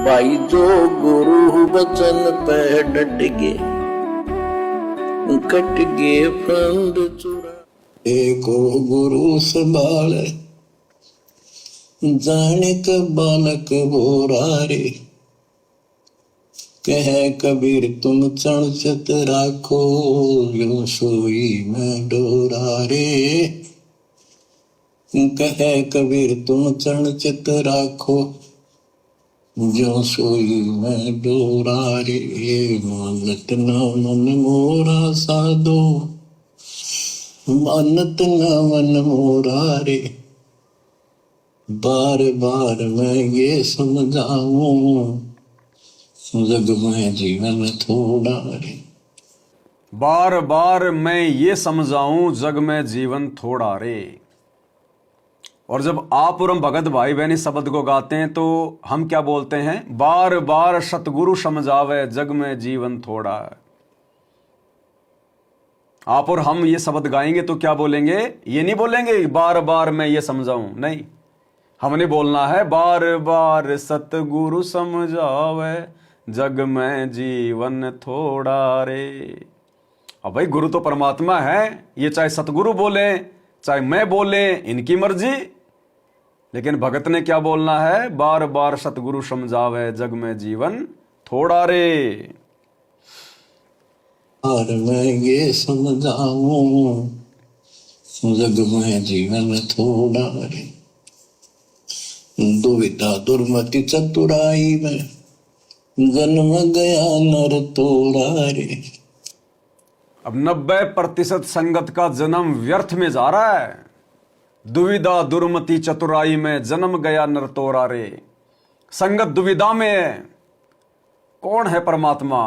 भाई जो गुरु बचन पे डट गे, कट गे फंद चुरा। एको गुरु संभाल जाने का बालक बोरा रे, कह कबीर तुम चढ़ चित राखो, यो सोई में डोरा रे। कह कबीर तुम चढ़ चित राखो, जो सोई में डोरा रे। मानत न मन मोरा साधो, मानत न मन मोरा रे। बार बार मैं ये समझाऊं, जग में जीवन थोड़ा रे। बार बार मैं ये समझाऊं, जग में जीवन थोड़ा रे। और जब आप और हम भगत भाई बहन इस शब्द को गाते हैं तो हम क्या बोलते हैं? बार बार सतगुरु समझावे, जग में जीवन थोड़ा है। आप और हम ये शब्द गाएंगे तो क्या बोलेंगे? ये नहीं बोलेंगे बार बार मैं ये समझाऊं, नहीं, हमने बोलना है बार बार सतगुरु समझावे, जग में जीवन थोड़ा रे। अब भाई गुरु तो परमात्मा है, ये चाहे सतगुरु बोले चाहे मैं बोले, इनकी मर्जी। लेकिन भगत ने क्या बोलना है? बार बार सतगुरु समझावे, जग में जीवन थोड़ा रे। और मैं ये समझाऊं, जग में जीवन थोड़ा रे। दुविधा दुर्मति चतुराई में, जन्म गया नर तोड़ा रे। अब 90% संगत का जन्म व्यर्थ में जा रहा है। दुविधा दुर्मति चतुराई में, जन्म गया नर तोड़ा रे। संगत दुविधा में है। कौन है परमात्मा?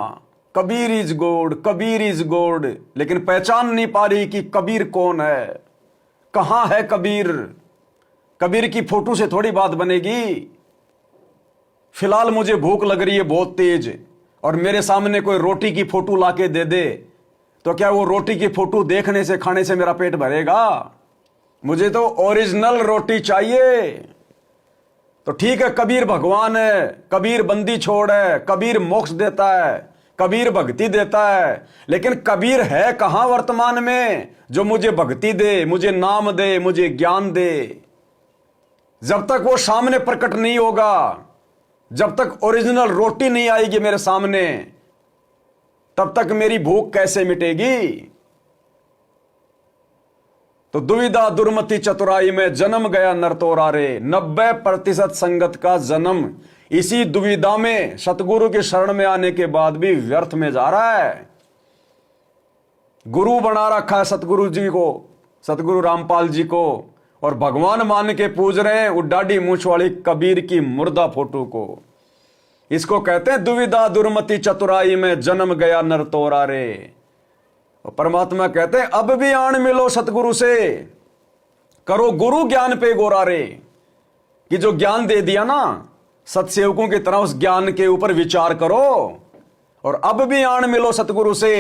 Kabir is God, Kabir is God, लेकिन पहचान नहीं पा रही कि कबीर कौन है, कहां है कबीर। कबीर की फोटो से थोड़ी बात बनेगी। फिलहाल मुझे भूख लग रही है बहुत तेज, और मेरे सामने कोई रोटी की फोटो लाके दे दे, तो क्या वो रोटी की फोटो देखने से, खाने से मेरा पेट भरेगा? मुझे तो ओरिजिनल रोटी चाहिए। तो ठीक है, कबीर भगवान है, कबीर बंदी छोड़ है, कबीर मोक्ष देता है, कबीर भक्ति देता है, लेकिन कबीर है कहां वर्तमान में जो मुझे भक्ति दे, मुझे नाम दे, मुझे ज्ञान दे? जब तक वो सामने प्रकट नहीं होगा, जब तक ओरिजिनल रोटी नहीं आएगी मेरे सामने, तब तक मेरी भूख कैसे मिटेगी? तो दुविधा दुर्मति चतुराई में, जन्म गया नर तोड़ा रे। 90% संगत का जन्म इसी दुविधा में, सतगुरु की शरण में आने के बाद भी व्यर्थ में जा रहा है। गुरु बना रखा है सतगुरु जी को, सतगुरु रामपाल जी को, और भगवान मान के पूज रहे हैं वो डाडी मूछ वाली कबीर की मुर्दा फोटो को। इसको कहते हैं दुविधा दुर्मति चतुराई में, जन्म गया नर तोड़ा रे। और परमात्मा कहते हैं अब भी आन मिलो सतगुरु से, करो गुरु ज्ञान पे गोरा रे। कि जो ज्ञान दे दिया ना, सतसेवकों की तरह उस ज्ञान के ऊपर विचार करो। और अब भी आन मिलो सतगुरु से।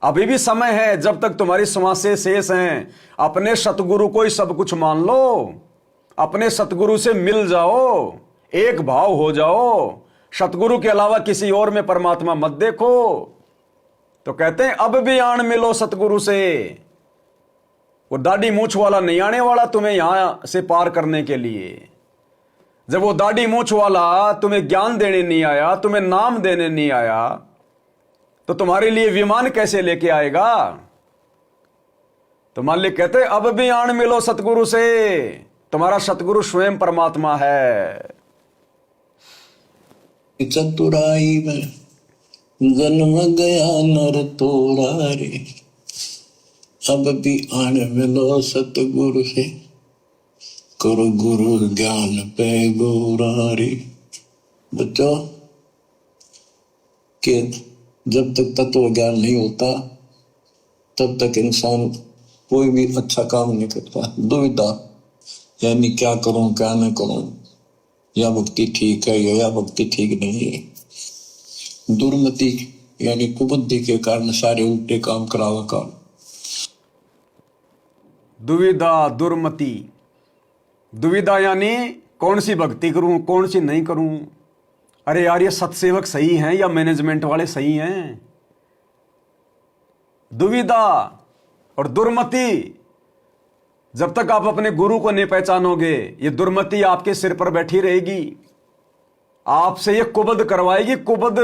अभी भी समय है, जब तक तुम्हारी श्वासें शेष हैं, अपने सतगुरु को ही सब कुछ मान लो। अपने सतगुरु से मिल जाओ, एक भाव हो जाओ। सतगुरु के अलावा किसी और में परमात्मा मत देखो। तो कहते हैं अब भी आन मिलो सतगुरु से। वो दाढ़ी मूछ वाला नहीं आने वाला तुम्हें यहां से पार करने के लिए। जब वो दाढ़ी मूछ वाला तुम्हें ज्ञान देने नहीं आया, तुम्हें नाम देने नहीं आया, तो तुम्हारे लिए विमान कैसे लेके आएगा? तो मालिक कहते हैं अब भी आन मिलो सतगुरु से। तुम्हारा सतगुरु स्वयं परमात्मा है। चतुराई में, जन्म गया नर तोड़ा रे। अब भी आन मिलो सतगुरु से, करो गुरु ज्ञान पे गोरा रे। बच्चों के जब तक तत्व ज्ञान नहीं होता, तब तक इंसान कोई भी अच्छा काम नहीं करता। दुविधा यानी क्या करूं क्या न करूं, या भक्ति ठीक है या भक्ति ठीक नहीं है। दुर्मति यानी कुबुद्धि के कारण सारे उल्टे काम करावा का। दुविधा दुर्मति, दुविधा यानी कौन सी भक्ति करूं कौन सी नहीं करूं। अरे यार, ये सत्सेवक सही हैं या मैनेजमेंट वाले सही हैं? दुविधा और दुर्मति, जब तक आप अपने गुरु को नहीं पहचानोगे, ये दुर्मति आपके सिर पर बैठी रहेगी, आपसे ये कुबद करवाएगी, कुबद।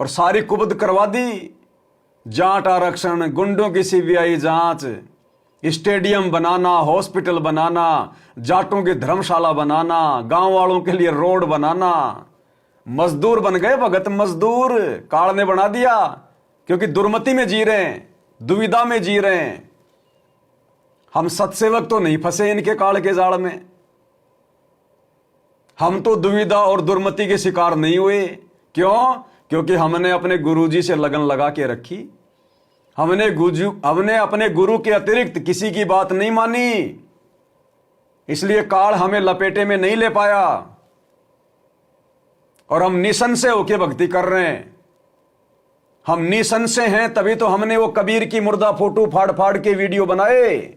और सारी कुबद करवा दी। जाट आरक्षण, गुंडों की सीबीआई जांच, स्टेडियम बनाना, हॉस्पिटल बनाना, जाटों की धर्मशाला बनाना, गांव वालों के लिए रोड बनाना। मजदूर बन गए भगत, मजदूर काल ने बना दिया, क्योंकि दुर्मति में जी रहे हैं, दुविधा में जी रहे हैं। हम सत्सेवक तो नहीं फंसे इनके काल के जाल में, हम तो दुविधा और दुर्मति के शिकार नहीं हुए। क्यों? क्योंकि हमने अपने गुरुजी से लगन लगा के रखी। हमने अपने गुरु के अतिरिक्त किसी की बात नहीं मानी, इसलिए काल हमें लपेटे में नहीं ले पाया और हम निसंशय होके भक्ति कर रहे हैं। हम निसंशय हैं, तभी तो हमने वो कबीर की मुर्दा फोटो फाड़ फाड़ के वीडियो बनाए।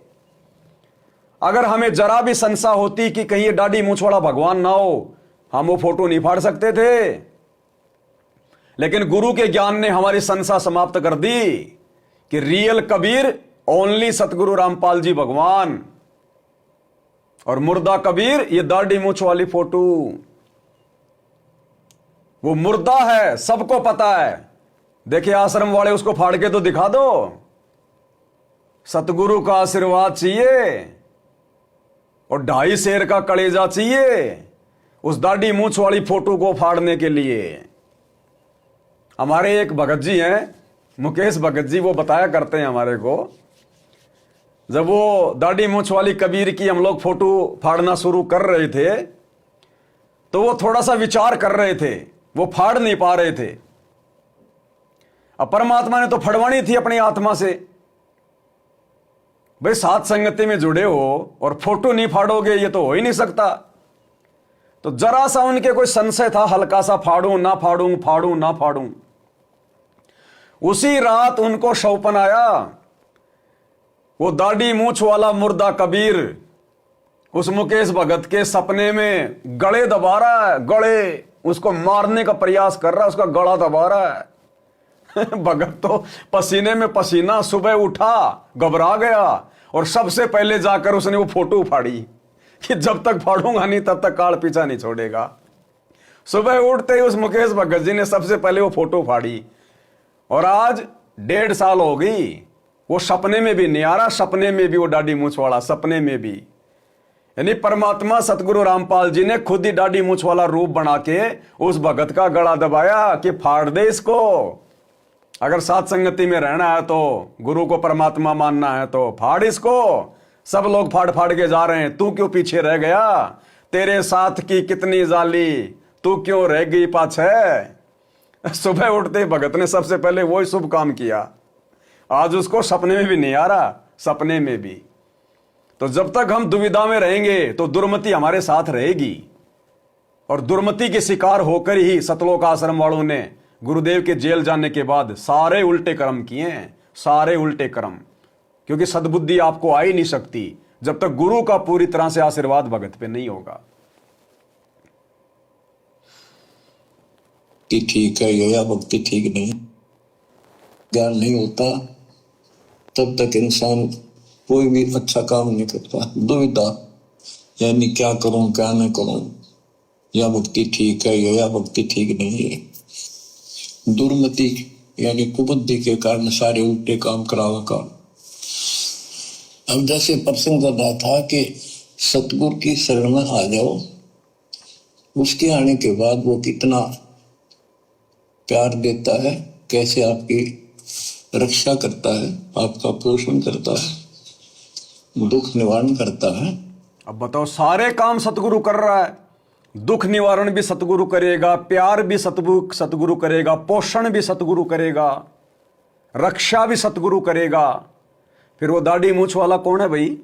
अगर हमें जरा भी संशय होती कि कहीं ये दाढ़ी मूंछ वाला भगवान ना हो, हम वो फोटो नहीं फाड़ सकते थे। लेकिन गुरु के ज्ञान ने हमारी संशय समाप्त कर दी कि रियल कबीर ओनली सतगुरु रामपाल जी भगवान, और मुर्दा कबीर ये दाढ़ी मूंछ वाली फोटो। वो मुर्दा है, सबको पता है। देखिए, आश्रम वाले उसको फाड़ के तो दिखा दो। सतगुरु का आशीर्वाद चाहिए और 2.5 शेर का कलेजा चाहिए उस दाढ़ी मूंछ वाली फोटो को फाड़ने के लिए। हमारे एक भगत जी हैं, मुकेश भगत जी, वो बताया करते हैं हमारे को, जब वो दाढ़ी मूंछ वाली कबीर की हम लोग फोटो फाड़ना शुरू कर रहे थे, तो वो थोड़ा सा विचार कर रहे थे, वो फाड़ नहीं पा रहे थे। अब परमात्मा ने तो फड़वानी थी अपनी आत्मा से। भाई, साथ संगति में जुड़े हो और फोटो नहीं फाड़ोगे, ये तो हो ही नहीं सकता। तो जरा सा उनके कोई संशय था, हल्का सा, फाड़ूं ना फाड़ूं, फाड़ूं ना फाड़ूं। उसी रात उनको शौपन आया, वो दाढ़ी मूंछ वाला मुर्दा कबीर उस मुकेश भगत के सपने में गले दबा रहा है, गले उसको मारने का प्रयास कर रहा है, उसका गला दबा रहा है। भगत तो पसीने में पसीना, सुबह उठा, घबरा गया और सबसे पहले जाकर उसने वो फोटो फाड़ी कि जब तक फाड़ूंगा नहीं तब तक काल पीछा नहीं छोड़ेगा। सुबह उठते ही उस मुकेश भगत जी ने सबसे पहले वो फोटो फाड़ी, और आज 1.5 साल हो गई, वो सपने में भी नहीं आ रहा, सपने में भी वो दाढ़ी मूंछ वाला, सपने में भी। यानी परमात्मा सतगुरु रामपाल जी ने खुद ही दाढ़ी मूंछ वाला रूप बना के उस भगत का गला दबाया कि फाड़ दे इसको। अगर साथ संगति में रहना है तो, गुरु को परमात्मा मानना है तो फाड़ इसको। सब लोग फाड़ फाड़ के जा रहे हैं, तू क्यों पीछे रह गया? तेरे साथ की कितनी जाली, तू क्यों रह गई पाछे? सुबह उठते भगत ने सबसे पहले वही शुभ काम किया। आज उसको सपने में भी नहीं आ रहा, सपने में भी। तो जब तक हम दुविधा में रहेंगे तो दुर्मति हमारे साथ रहेगी, और दुर्मति के शिकार होकर ही सतलोक आश्रम वालों ने गुरुदेव के जेल जाने के बाद सारे उल्टे कर्म किए हैं, सारे उल्टे कर्म। क्योंकि सद्बुद्धि आपको आ ही नहीं सकती जब तक गुरु का पूरी तरह से आशीर्वाद भगत पे नहीं होगा। कि ठीक है या भक्ति ठीक नहीं, ज्ञान नहीं होता तब तक इंसान कोई भी अच्छा काम नहीं करता। दुविधा, यानी क्या करूं क्या नहीं करूं, या भक्ति ठीक है या भक्ति ठीक नहीं है। दुर्मति यानी कुबुद्धि के कारण सारे उल्टे काम करावा का। अब जैसे प्रसंग कर रहा था कि सतगुरु की शरण में आ जाओ, उसके आने के बाद वो कितना प्यार देता है, कैसे आपकी रक्षा करता है, आपका पोषण करता है, दुख निवारण करता है। अब बताओ, सारे काम सतगुरु कर रहा है, दुख निवारण भी सतगुरु करेगा, प्यार भी सतगुरु करेगा, पोषण भी सतगुरु करेगा, रक्षा भी सतगुरु करेगा। फिर वो दाढ़ी मूंछ वाला कौन है भाई?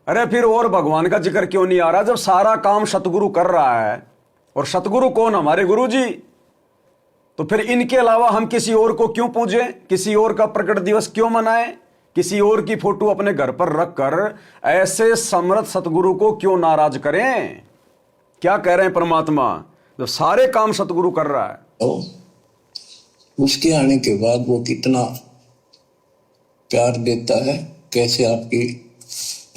अरे फिर और भगवान का जिक्र क्यों नहीं आ रहा जब सारा काम सतगुरु कर रहा है? और सतगुरु कौन? हमारे गुरु जी। तो फिर इनके अलावा हम किसी और को क्यों पूजें, किसी और का प्रकट दिवस क्यों मनाएं, किसी और की फोटो अपने घर पर रखकर ऐसे समर्थ सतगुरु को क्यों नाराज करें? क्या कह रहे हैं परमात्मा, जब सारे काम सतगुरु कर रहा है। तो उसके आने के बाद वो कितना प्यार देता है, कैसे आपकी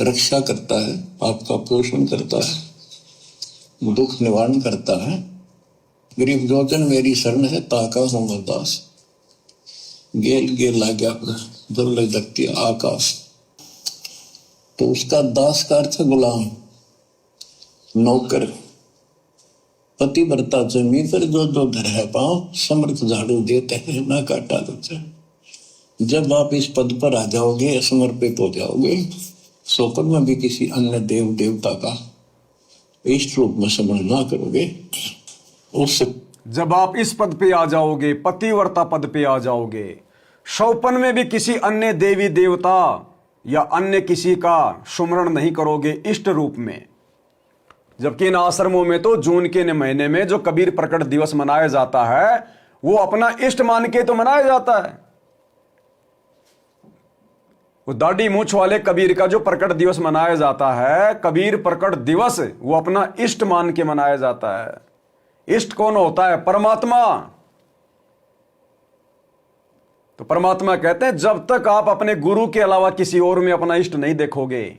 रक्षा करता है, आपका पोषण करता है, दुख निवारण करता है। गरीब जोजन मेरी शरण है, ताका हूँ दास, गेल गेल लाग्या दुर्लभ दक्ति आकाश। तो उसका दास का अर्थ गुलाम, नौकर। पतिव्रता जमी पर जो जो धर है पाँव, समर्थ झाड़ू देते हैं ना काटा देते। जब आप इस पद पर आ जाओगे, समर्पित हो जाओगे, सोकर में भी किसी अन्य देव देवता का इष्ट रूप में समझ ना करोगे, उस जब आप इस पद पे आ जाओगे, पतिव्रता पद पे आ जाओगे, शौपन में भी किसी अन्य देवी देवता या अन्य किसी का सुमरण नहीं करोगे इष्ट रूप में। जबकि इन आश्रमों में तो जून के महीने में जो कबीर प्रकट दिवस मनाया जाता है, वो अपना इष्ट मान के तो मनाया जाता है। वो दाढ़ी मूछ वाले कबीर का जो प्रकट दिवस मनाया जाता है, कबीर प्रकट दिवस, वो अपना इष्ट मान के मनाया जाता है। इष्ट कौन होता है? परमात्मा। तो परमात्मा कहते हैं जब तक आप अपने गुरु के अलावा किसी और में अपना इष्ट नहीं देखोगे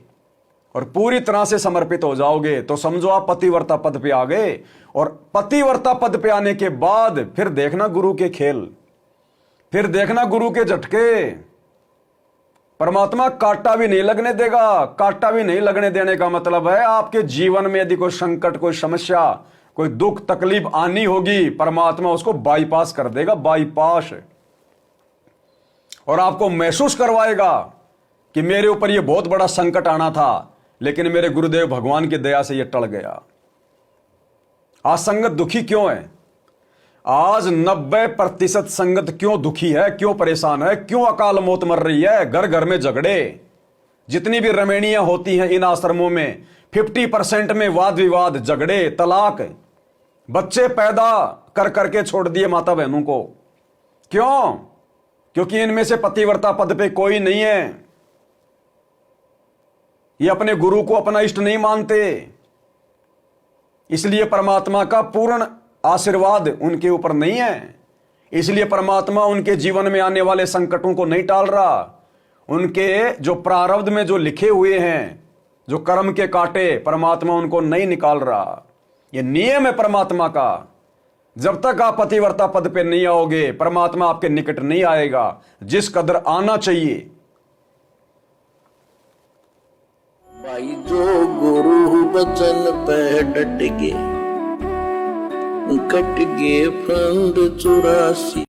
और पूरी तरह से समर्पित हो जाओगे, तो समझो आप पतिव्रता पद पे आ गए। और पतिव्रता पद पे आने के बाद फिर देखना गुरु के खेल, फिर देखना गुरु के झटके। परमात्मा कांटा भी नहीं लगने देगा। कांटा भी नहीं लगने देने का मतलब है आपके जीवन में यदि कोई संकट, कोई समस्या, कोई दुख तकलीफ आनी होगी, परमात्मा उसको बाईपास कर देगा, बाईपास। और आपको महसूस करवाएगा कि मेरे ऊपर यह बहुत बड़ा संकट आना था, लेकिन मेरे गुरुदेव भगवान की दया से यह टल गया। आज संगत दुखी क्यों है? आज 90% संगत क्यों दुखी है, क्यों परेशान है, क्यों अकाल मौत मर रही है? घर घर में झगड़े, जितनी भी रमणियां होती हैं इन आश्रमों में, 50% में वाद विवाद, झगड़े, तलाक, बच्चे पैदा कर करके छोड़ दिए माता बहनों को। क्यों? क्योंकि इनमें से पतिव्रता पद पे कोई नहीं है। ये अपने गुरु को अपना इष्ट नहीं मानते, इसलिए परमात्मा का पूर्ण आशीर्वाद उनके ऊपर नहीं है। इसलिए परमात्मा उनके जीवन में आने वाले संकटों को नहीं टाल रहा। उनके जो प्रारब्ध में जो लिखे हुए हैं, जो कर्म के कांटे, परमात्मा उनको नहीं निकाल रहा। ये नियम है परमात्मा का। जब तक आप पतिव्रता पद पे नहीं आओगे, परमात्मा आपके निकट नहीं आएगा जिस कदर आना चाहिए। भाई जो गुरु बचन पे डट गे, कट गे फंद 84।